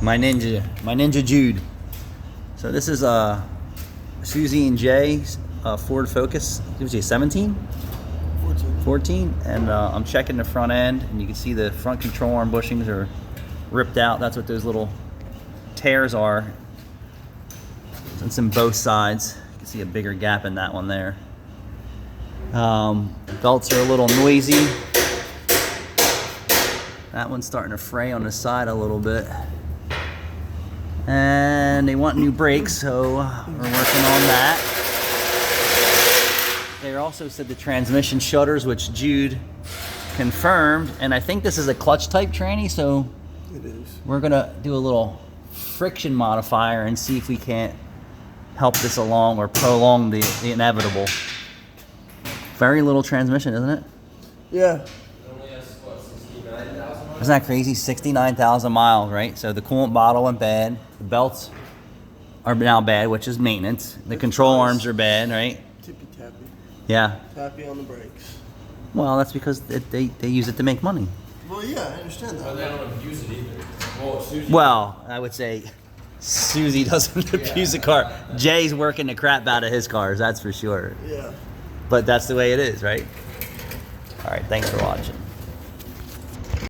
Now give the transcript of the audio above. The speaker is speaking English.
My ninja Jude. So this is Suzy and Jay's Ford Focus. It was a 17? 14. And I'm checking the front end, and you can see the front control arm bushings are ripped out. That's what those little tears are. It's in both sides. You can see a bigger gap in that one there. Belts are a little noisy. That one's starting to fray on the side a little bit. And they want new brakes, so we're working on that. They also said the transmission shutters, which Jude confirmed, and I think this is a clutch type tranny, so it is. We're gonna do a little friction modifier and see if we can't help this along or prolong the inevitable. Very little transmission, isn't it? Yeah. Isn't that crazy? 69,000 miles, right? So the coolant bottle went bad. The belts are now bad, which is maintenance. The control arms are bad, right? Tippy tappy. Yeah. Tappy on the brakes. Well, that's because they use it to make money. Well, yeah, I understand that. But they don't abuse it either. Well, I would say Suzy doesn't abuse the car. Jay's working the crap out of his cars, that's for sure. Yeah. But that's the way it is, right? All right, thanks for watching.